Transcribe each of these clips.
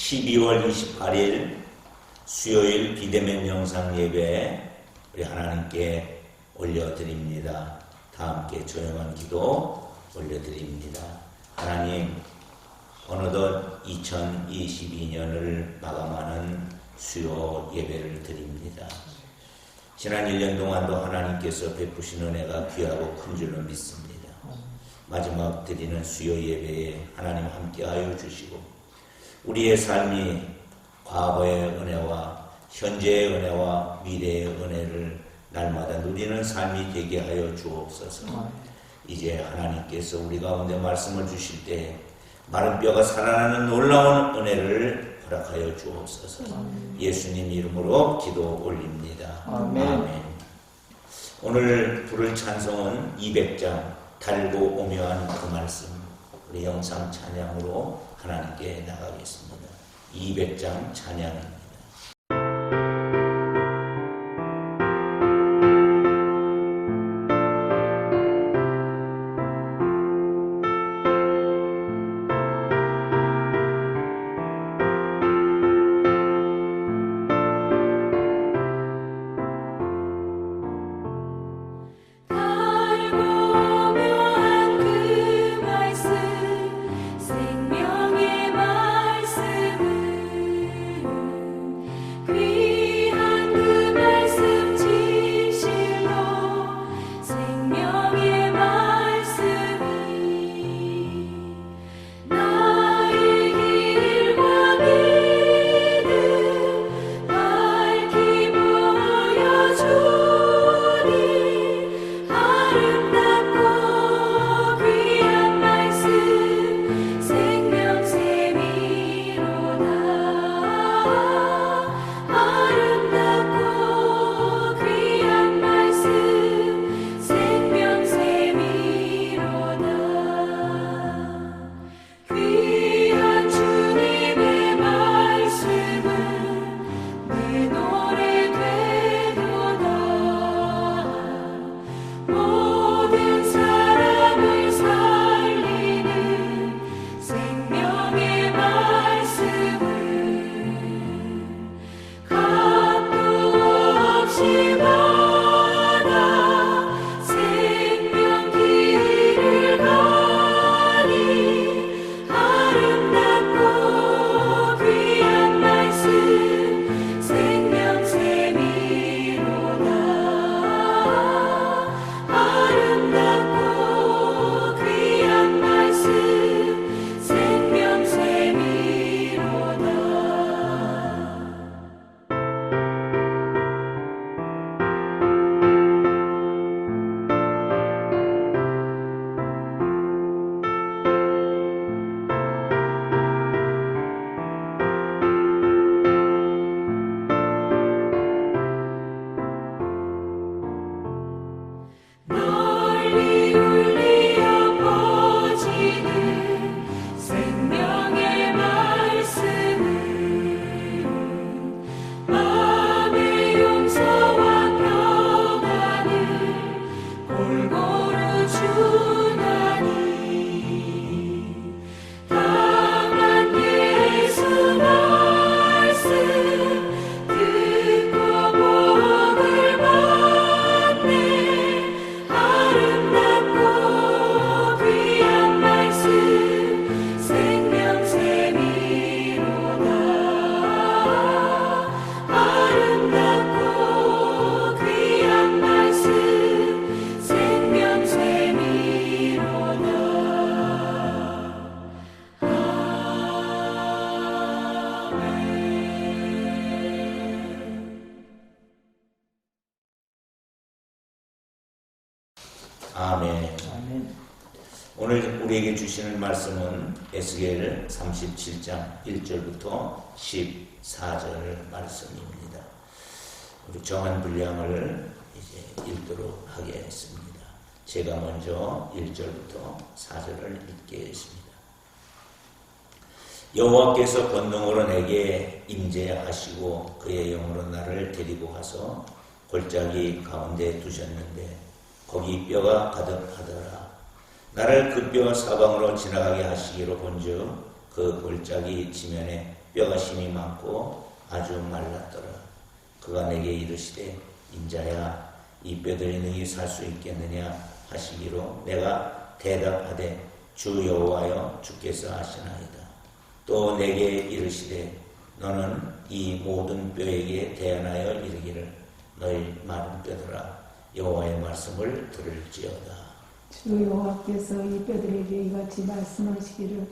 12월 28일 수요일 비대면 영상 예배 우리 하나님께 올려드립니다. 다 함께 조용한 기도 올려드립니다. 하나님, 어느덧 2022년을 마감하는 수요 예배를 드립니다. 지난 1년 동안도 하나님께서 베푸신 은혜가 귀하고 큰 줄로 믿습니다. 마지막 드리는 수요 예배에 하나님 함께하여 주시고 우리의 삶이 과거의 은혜와 현재의 은혜와 미래의 은혜를 날마다 누리는 삶이 되게 하여 주옵소서. 이제 하나님께서 우리 가운데 말씀을 주실 때 마른 뼈가 살아나는 놀라운 은혜를 허락하여 주옵소서. 예수님 이름으로 기도 올립니다. 아멘. 오늘 부를 찬송은 200장 달고 오묘한 그 말씀, 우리 영상 찬양으로 하나님께 나가겠습니다. 200장 찬양입니다. 아멘. 오늘 우리에게 주시는 말씀은 에스겔 37장 1절부터 14절 말씀입니다. 우리 정한 분량을 이제 읽도록 하겠습니다. 제가 먼저 1절부터 4절을 읽겠습니다. 여호와께서 권능으로 내게 임재하시고 그의 영으로 나를 데리고 가서 골짜기 가운데 두셨는데 거기 뼈가 가득하더라. 나를 그 뼈 사방으로 지나가게 하시기로 본즉 그 골짜기 지면에 뼈가 심이 많고 아주 말랐더라. 그가 내게 이르시되 인자야 이 뼈들이 능히 살 수 있겠느냐 하시기로 내가 대답하되 주 여호와여 주께서 하시나이다. 또 내게 이르시되 너는 이 모든 뼈에게 대언하여 이르기를 너희 마른 뼈들아 여호와의 말씀을 들을지어다. 주 여호와께서 이 뼈들에게 이같이 말씀하시기를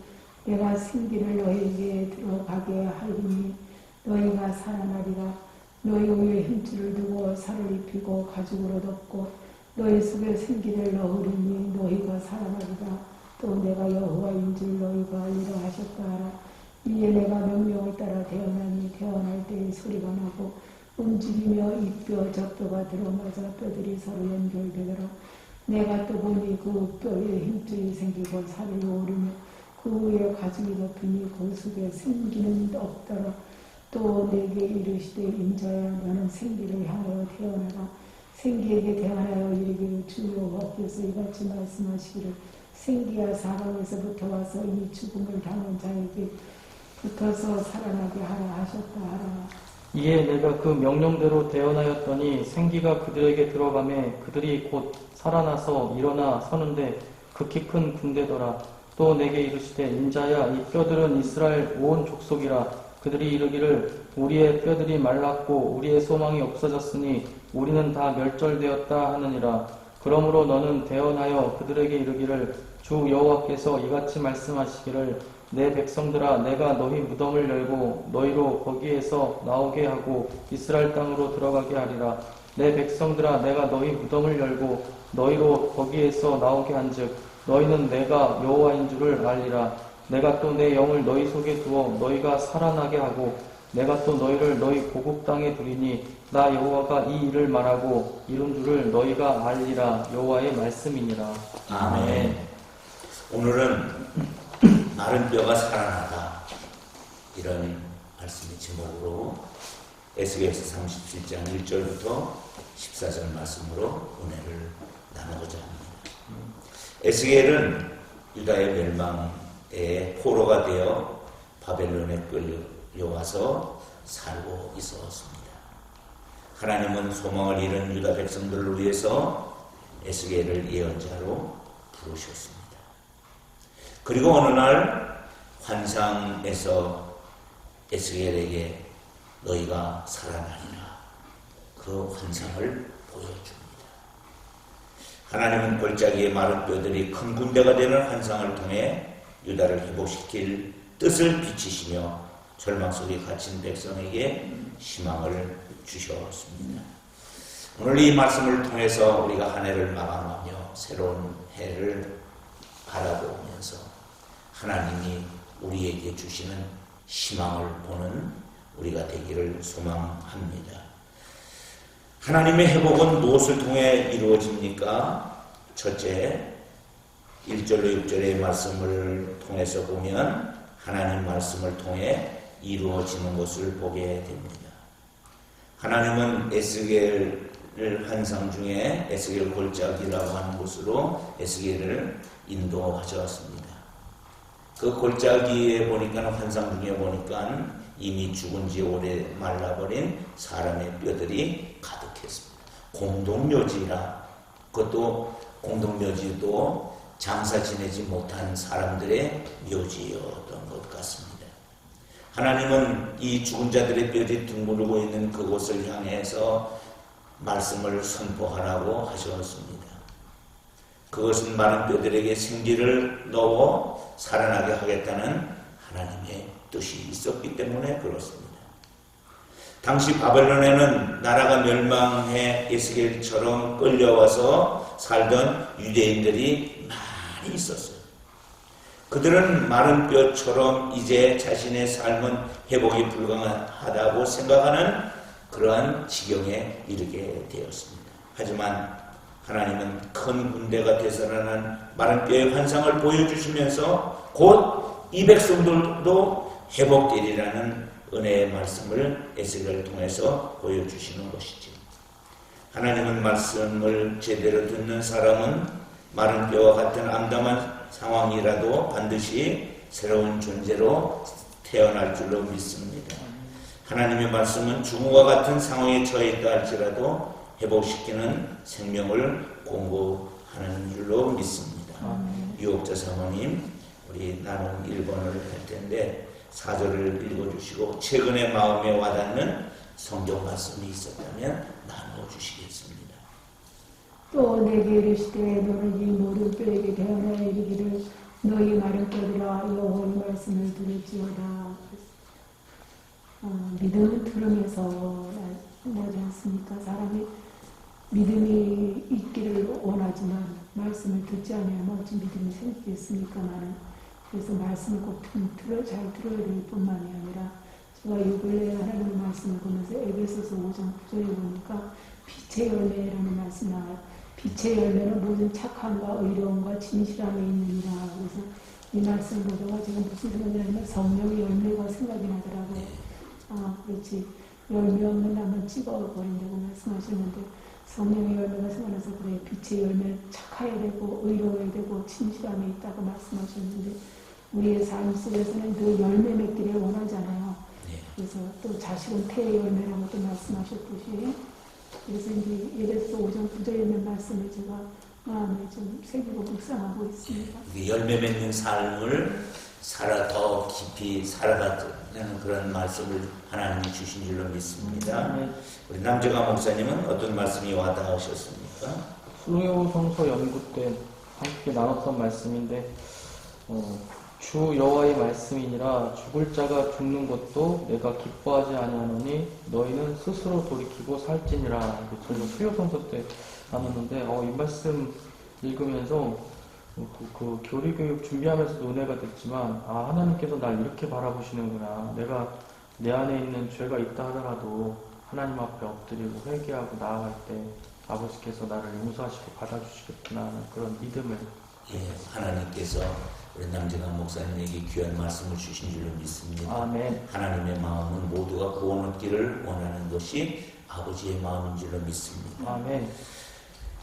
내가 생기를 너희에게 들어가게 하리니 너희가 살아나리라. 너희 위에 힘줄을 두고 살을 입히고 가죽으로 덮고 너희 속에 생기를 넣으리니 너희가 살아나리라. 또 내가 여호와인 줄 너희가 알리라 하셨다 하라. 이에 내가 명령을 따라 대언하니 대언할 때에 소리가 나고 움직이며 이 뼈 저 뼈가 들어맞아 뼈들이 서로 연결되더라. 내가 또 보니 그 뼈에 힘줄이 생기고 살이 오르며 그 위에 가죽이 덮이니 그 속에 생기는 없더라. 또 내게 이르시되 인자야 너는 생기를 향하여 태어나라. 생기에게 대하여 이르기를 주 여호와께서 이같이 말씀하시기를 생기가 사방에서부터 와서 이미 죽음을 당한 자에게 붙어서 살아나게 하라 하셨다 하라. 이에 내가 그 명령대로 대언하였더니 생기가 그들에게 들어가매 그들이 곧 살아나서 일어나 서는데 극히 큰 군대더라. 또 내게 이르시되 인자야 이 뼈들은 이스라엘 온 족속이라. 그들이 이르기를 우리의 뼈들이 말랐고 우리의 소망이 없어졌으니 우리는 다 멸절되었다 하느니라. 그러므로 너는 대언하여 그들에게 이르기를 주 여호와께서 이같이 말씀하시기를 내 백성들아 내가 너희 무덤을 열고 너희로 거기에서 나오게 하고 이스라엘 땅으로 들어가게 하리라. 내 백성들아 내가 너희 무덤을 열고 너희로 거기에서 나오게 한즉 너희는 내가 여호와인 줄을 알리라. 내가 또 내 영을 너희 속에 두어 너희가 살아나게 하고 내가 또 너희를 너희 고국 땅에 두리니 나 여호와가 이 일을 말하고 이룬 줄을 너희가 알리라. 여호와의 말씀이니라. 아멘. 오늘은 마른 뼈가 살아나다 이런 말씀의 제목으로 에스겔서 37장 1절부터 14절 말씀으로 은혜를 나누고자 합니다. 에스겔은 유다의 멸망에 포로가 되어 바벨론에 끌려와서 살고 있었습니다. 하나님은 소망을 잃은 유다 백성들을 위해서 에스겔을 예언자로 부르셨습니다. 그리고 어느 날 환상에서 에스겔에게 너희가 살아나리라 그 환상을 보여줍니다. 하나님은 골짜기의 마른 뼈들이 큰 군대가 되는 환상을 통해 유다를 회복시킬 뜻을 비치시며 절망 속에 갇힌 백성에게 희망을 주셨습니다. 오늘 이 말씀을 통해서 우리가 한 해를 마감하며 새로운 해를 바라보면서 하나님이 우리에게 주시는 희망을 보는 우리가 되기를 소망합니다. 하나님의 회복은 무엇을 통해 이루어집니까? 첫째, 1절로 6절의 말씀을 통해서 보면 하나님 말씀을 통해 이루어지는 것을 보게 됩니다. 하나님은 에스겔을 환상 중에 에스겔 골짜기라고 하는 곳으로 에스겔을 인도하셨습니다. 그 골짜기에 보니까 환상 중에 보니까 이미 죽은 지 오래 말라버린 사람의 뼈들이 가득했습니다. 공동묘지라 그것도 공동묘지도 장사 지내지 못한 사람들의 묘지였던 것 같습니다. 하나님은 이 죽은 자들의 뼈들이 둥그르고 있는 그곳을 향해서 말씀을 선포하라고 하셨습니다. 그것은 마른 뼈들에게 생기를 넣어 살아나게 하겠다는 하나님의 뜻이 있었기 때문에 그렇습니다. 당시 바벨론에는 나라가 멸망해 에스겔처럼 끌려와서 살던 유대인들이 많이 있었어요. 그들은 마른 뼈처럼 이제 자신의 삶은 회복이 불가능하다고 생각하는 그러한 지경에 이르게 되었습니다. 하지만 하나님은 큰 군대가 되살아난 마른 뼈의 환상을 보여주시면서 곧 이 백성들도 회복되리라는 은혜의 말씀을 에스겔을 통해서 보여주시는 것이죠. 하나님은 말씀을 제대로 듣는 사람은 마른 뼈와 같은 암담한 상황이라도 반드시 새로운 존재로 태어날 줄로 믿습니다. 하나님의 말씀은 죽음과 같은 상황에 처해 있다 할지라도 회복시키는 생명을 공고하는 줄로 믿습니다. 유옥자 사모님, 우리 나눔 1번을 할 텐데 4절을 읽어주시고 최근에 마음에 와닿는 성경 말씀이 있었다면 나눠주시겠습니다. 또 내게 이르시되 너는 이 모든 뼈에게 대하여 이르기를 너희 마른 뼈들아 여호와의 말씀을 들을지어다. 믿음은 들으면서 나지 않습니까? 사람이 믿음이 있기를 원하지만 말씀을 듣지 않으면 어찌 믿음이 생기겠습니까마는 그래서 말씀을 꼭 잘 들어야 될 뿐만이 아니라 제가 이 근래에 하나님의 말씀을 보면서 에베소서 5장 9절에 보니까 빛의 열매라는 말씀이 나와요. 빛의 열매는 모든 착함과 의로움과 진실함에 있느니라. 그래서 이 말씀을 보다가 제가 무슨 생각이 나냐면 성령의 열매가 생각이 나더라고요. 그렇지. 열매 없는 나무는 찍어버린다고 말씀하시는데 성령의 열매가 생각나서 그래. 빛의 열매 착해야 되고 의로워야 되고 진실함에 있다고 말씀하셨는데 우리의 삶 속에서는 그 열매 맺기를 원하잖아요. 그래서 또 자식은 태의 열매라고 또 말씀하셨듯이 그래서 이제 예배서 5장 9절에 있는 말씀을 제가 마음에 좀 새기고 묵상하고 있습니다. 열매 맺는 삶을 더 깊이 살아가는 그런 말씀을 하나님이 주신 줄로 믿습니다. 우리 남정아 목사님은 어떤 말씀이 와닿으셨습니까? 수요 성서 연구 때 함께 나눴던 말씀인데 주 여호와의 말씀이니라 죽을 자가 죽는 것도 내가 기뻐하지 아니하노니 너희는 스스로 돌이키고 살지니라. 저희가 수요 성서 때 나눴는데 이 말씀 읽으면서 그 교리교육 준비하면서도 은혜가 됐지만 하나님께서 날 이렇게 바라보시는구나. 내가 내 안에 있는 죄가 있다 하더라도 하나님 앞에 엎드리고 회개하고 나아갈 때 아버지께서 나를 용서하시고 받아주시겠구나 하는 그런 믿음을 하나님께서 우리 남정환 목사님에게 귀한 말씀을 주신 줄로 믿습니다. 아멘. 하나님의 마음은 모두가 구원 얻기를 원하는 것이 아버지의 마음인 줄로 믿습니다. 아멘.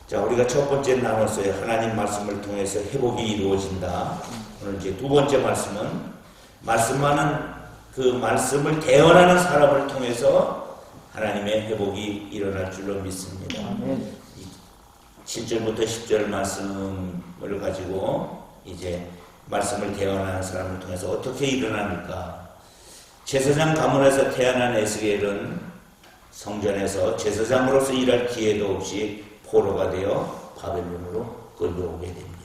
자, 우리가 첫 번째 나눴어요. 하나님 말씀을 통해서 회복이 이루어진다. 오늘 이제 두 번째 말씀은 말씀만은 그 말씀을 대언하는 사람을 통해서 하나님의 회복이 일어날 줄로 믿습니다. 아멘. 7절부터 10절 말씀을 가지고 이제 말씀을 대언하는 사람을 통해서 어떻게 일어납니까? 제사장 가문에서 태어난 에스겔은 성전에서 제사장으로서 일할 기회도 없이 포로가 되어 바벨론으로 끌려오게 됩니다.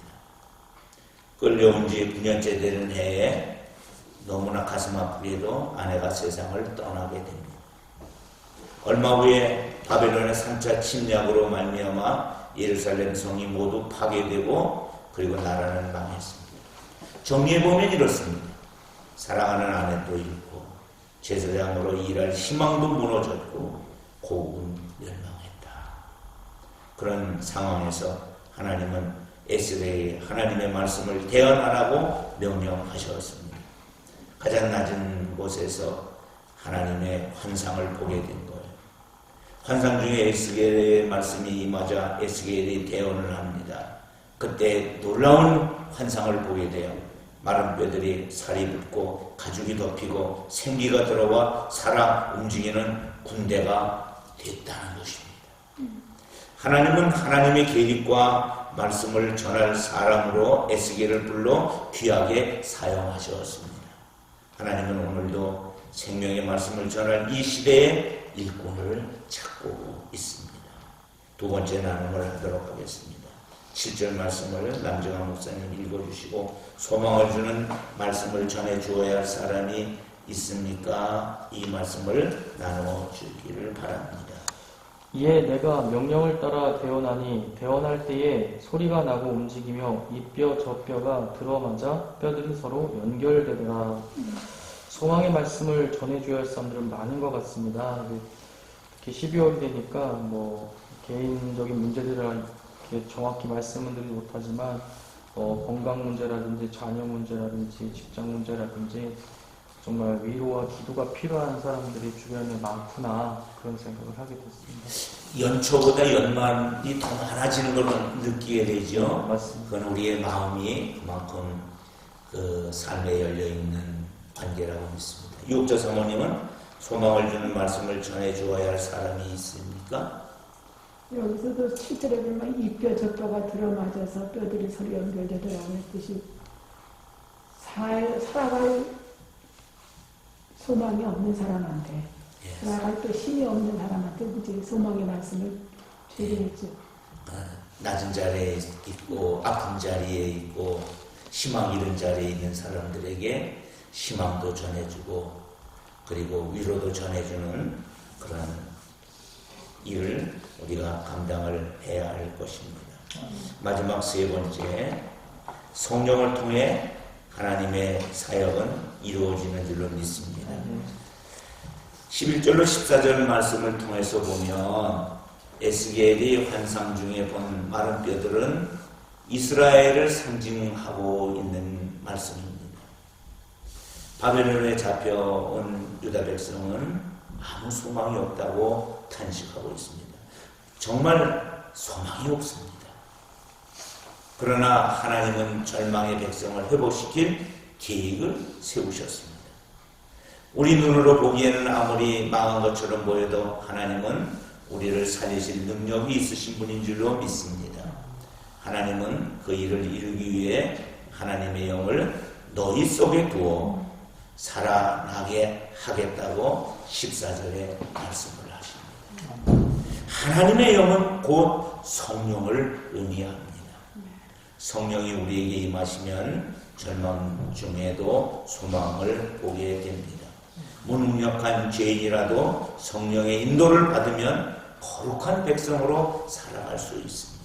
끌려온 지 9년째 되는 해에 너무나 가슴 아프게도 아내가 세상을 떠나게 됩니다. 얼마 후에 바벨론의 3차 침략으로 말미암아 예루살렘 성이 모두 파괴되고 그리고 나라는 망했습니다. 정리해보면 이렇습니다. 사랑하는 아내도 잃고 제사장으로 일할 희망도 무너졌고 고국은 멸망했다. 그런 상황에서 하나님은 에스겔에게 하나님의 말씀을 대언하라고 명령하셨습니다. 가장 낮은 곳에서 하나님의 환상을 보게 된 거예요. 환상 중에 에스겔의 말씀이 임하자 에스겔이 대언을 합니다. 그때 놀라운 환상을 보게 돼요. 마른 뼈들이 살이 붙고 가죽이 덮이고 생기가 들어와 살아 움직이는 군대가 됐다는 것입니다. 하나님은 하나님의 계획과 말씀을 전할 사람으로 에스겔을 불러 귀하게 사용하셨습니다. 하나님은 오늘도 생명의 말씀을 전할 이 시대에 일꾼을 찾고 있습니다. 두 번째 나눔을 하도록 하겠습니다. 7절 말씀을 남정환 목사님 읽어주시고 소망을 주는 말씀을 전해주어야 할 사람이 있습니까? 이 말씀을 나눠주기를 바랍니다. 이에 내가 명령을 따라 대언하니 대언할 때에 소리가 나고 움직이며 이 뼈 저 뼈가 들어맞아 뼈들이 서로 연결되더라. 소망의 말씀을 전해줘야 할 사람들은 많은 것 같습니다. 특히 12월이 되니까 개인적인 문제들을 이렇게 정확히 말씀은 드리지 못하지만 건강 문제라든지 자녀 문제라든지 직장 문제라든지 정말 위로와 기도가 필요한 사람들이 주변에 많구나 그런 생각을 하게 됐습니다. 연초보다 연말이 더 많아지는 걸 느끼게 되죠. 맞습니다. 그건 우리의 마음이 그만큼 그 삶에 열려있는 관계라고 믿습니다. 유혹자 사모님은 소망을 주는 말씀을 전해주어야 할 사람이 있습니까? 여기서도 7절에 보면 이 뼈 저 뼈가 들어맞아서 뼈들이 서로 연결되더라고 했듯이 살아갈 소망이 없는 사람한테 살아갈 또 힘이 없는 사람한테 그치 소망의 말씀을 주겠죠. 낮은 자리에 있고 아픈 자리에 있고 희망 잃은 자리에 있는 사람들에게 희망도 전해주고 그리고 위로도 전해주는 그런 일을 우리가 감당을 해야 할 것입니다. 마지막 세 번째, 성령을 통해 하나님의 사역은 이루어지는 줄로 믿습니다. 11절로 14절 말씀을 통해서 보면 에스겔이 환상 중에 본 마른 뼈들은 이스라엘을 상징하고 있는 말씀입니다. 바벨론에 잡혀온 유다 백성은 아무 소망이 없다고 탄식하고 있습니다. 정말 소망이 없습니다. 그러나 하나님은 절망의 백성을 회복시킬 계획을 세우셨습니다. 우리 눈으로 보기에는 아무리 망한 것처럼 보여도 하나님은 우리를 살리실 능력이 있으신 분인 줄로 믿습니다. 하나님은 그 일을 이루기 위해 하나님의 영을 너희 속에 두어 살아나게 하겠다고 14절에 말씀을 하십니다. 하나님의 영은 곧 성령을 의미합니다. 성령이 우리에게 임하시면 절망 중에도 소망을 보게 됩니다. 무능력한 죄인이라도 성령의 인도를 받으면 거룩한 백성으로 살아갈 수 있습니다.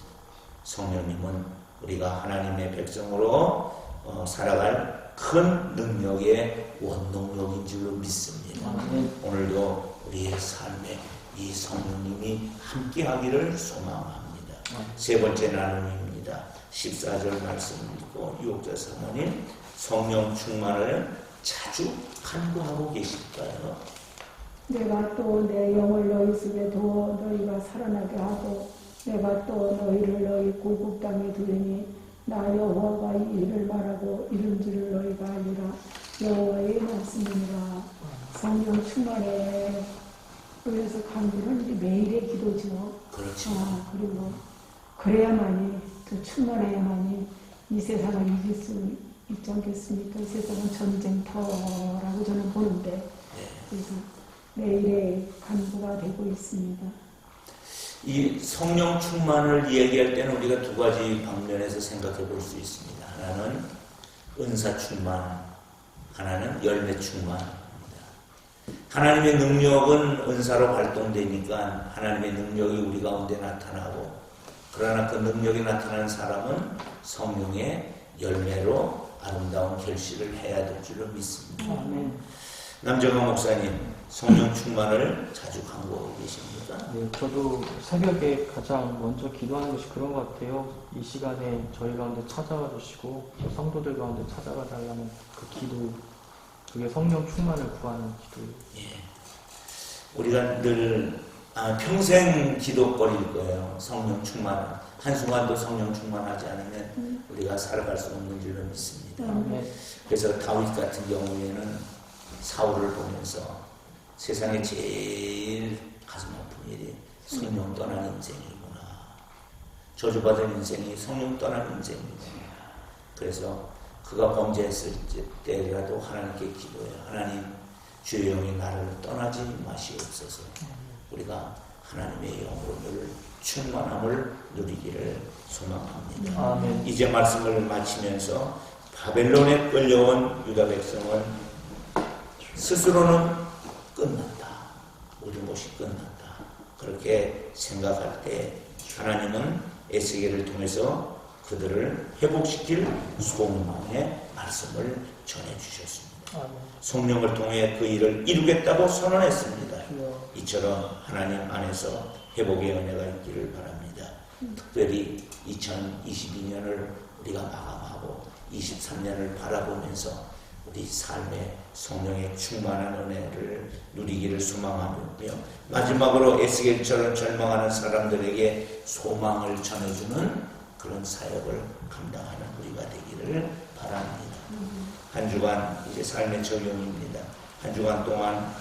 성령님은 우리가 하나님의 백성으로 살아갈 큰 능력의 원동력인 줄로 믿습니다. 오늘도 우리의 삶에 이 성령님이 함께하기를 소망합니다. 세 번째 나눔입니다. 14절 말씀 읽고 유혹자 사모님, 성령 충만을 자주 간구하고 계실까요? 내가 또 내 영을 너희 속에 두어 너희가 살아나게 하고 내가 또 너희를 너희 고국 땅에 두리니 나 여호와가 이 일을 말하고 이런 줄을 너희가 알리라. 여호와의 말씀이니라. 성령 충만에 그래서 간구는 매일의 기도죠. 그렇죠. 그리고 그래야만이 또 충만해야만이 이 세상을 이길 수 있지 않겠습니까? 이 세상은 전쟁터라고 저는 보는데 그래서 매일의 간구가 되고 있습니다. 이 성령 충만을 이야기할 때는 우리가 두 가지 방면에서 생각해 볼 수 있습니다. 하나는 은사 충만, 하나는 열매 충만입니다. 하나님의 능력은 은사로 발동되니까 하나님의 능력이 우리 가운데 나타나고, 그러나 그 능력이 나타나는 사람은 성령의 열매로 아름다운 결실을 해야 될 줄로 믿습니다. 남정환 목사님, 성령 충만을 자주 간구하고 계십니까? 네, 저도 새벽에 가장 먼저 기도하는 것이 그런 것 같아요. 이 시간에 저희 가운데 찾아와 주시고 또 성도들 가운데 찾아가 달라는 그 기도, 그게 성령 충만을 구하는 기도예요. 예. 우리가 늘 평생 기도거리일 거예요. 성령 충만. 한순간도 성령 충만하지 않으면 우리가 살아갈 수 없는 줄로 믿습니다. 그래서 다윗 같은 경우에는 사울을 보면서 세상에 제일 가슴 아픈 일이 성령 떠난 인생이구나. 저주받은 인생이 성령 떠난 인생이구나. 그래서 그가 범죄했을 때라도 하나님께 기도해요. 하나님, 주의 영이 나를 떠나지 마시옵소서. 우리가 하나님의 영으로 늘 충만함을 누리기를 소망합니다. 아멘. 이제 말씀을 마치면서 바벨론에 끌려온 유다 백성은 스스로는 끝났다. 모든 것이 끝났다. 그렇게 생각할 때 하나님은 에스겔을 통해서 그들을 회복시킬 소망의 말씀을 전해주셨습니다. 성령을 통해 그 일을 이루겠다고 선언했습니다. 이처럼 하나님 안에서 회복의 은혜가 있기를 바랍니다. 특별히 2022년을 우리가 마감하고 23년을 바라보면서 우리 삶의 성령의 충만한 은혜를 누리기를 소망하며 마지막으로 에스겔처럼 절망하는 사람들에게 소망을 전해주는 그런 사역을 감당하는 우리가 되기를 바랍니다. 한 주간 이제 삶의 적용입니다. 한 주간 동안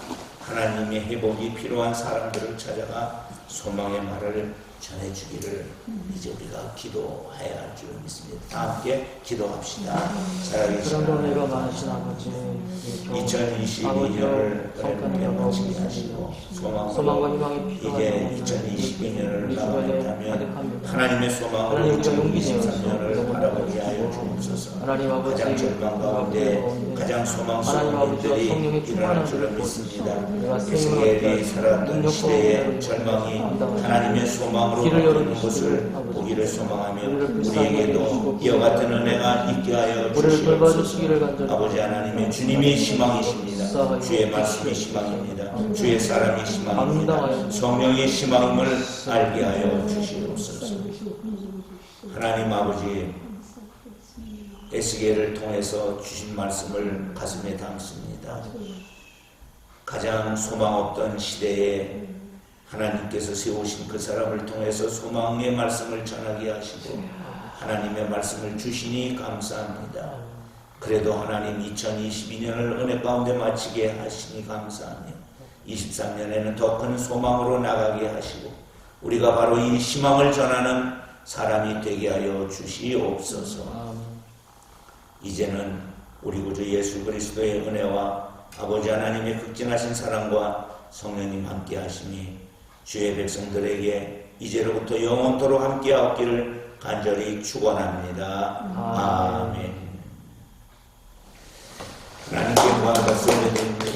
하나님의 회복이 필요한 사람들을 찾아가 소망의 말을 전해주기를 이제 우리가 기도해야 할 줄 믿습니다. 다 함께 기도합시다. 살아계신 그런 은혜가 많으신 아버지, 2022년을 은혜롭게 마치게 하시고 소망과 희망이 이제 필요한 2022년을 우리 나가겠다면 하나님의 소망으로 2023년을 바라보게 하여 주옵소서. 하나님 아버지, 가장 절망 가운데 가장 소망스러운 일들이 일어날 줄을 믿습니다. 에스겔이 살았던 시대의 절망이 하나님의 소망으로 바뀌는 것을 보기를 소망하며 우리에게도 이와 같은 은혜가 있게 하여 주시옵소서. 아버지 하나님의 주님이 희망이십니다. 주의 말씀이 희망입니다. 주의 사람이 희망입니다. 성령의 희망임을 알게 하여 주시옵소서. 하나님 아버지, 에스겔을 통해서 주신 말씀을 가슴에 담습니다. 가장 소망 없던 시대에 하나님께서 세우신 그 사람을 통해서 소망의 말씀을 전하게 하시고 하나님의 말씀을 주시니 감사합니다. 그래도 하나님 2022년을 은혜 가운데 마치게 하시니 감사하며 23년에는 더 큰 소망으로 나가게 하시고 우리가 바로 이 희망을 전하는 사람이 되게 하여 주시옵소서. 이제는 우리 구주 예수 그리스도의 은혜와 아버지 하나님의 극진하신 사랑과 성령님 함께 하시니 주의 백성들에게 이제로부터 영원토록 함께 하옵기를 간절히 축원합니다. 아멘. 하나님께 구하다 쏘려드립니다.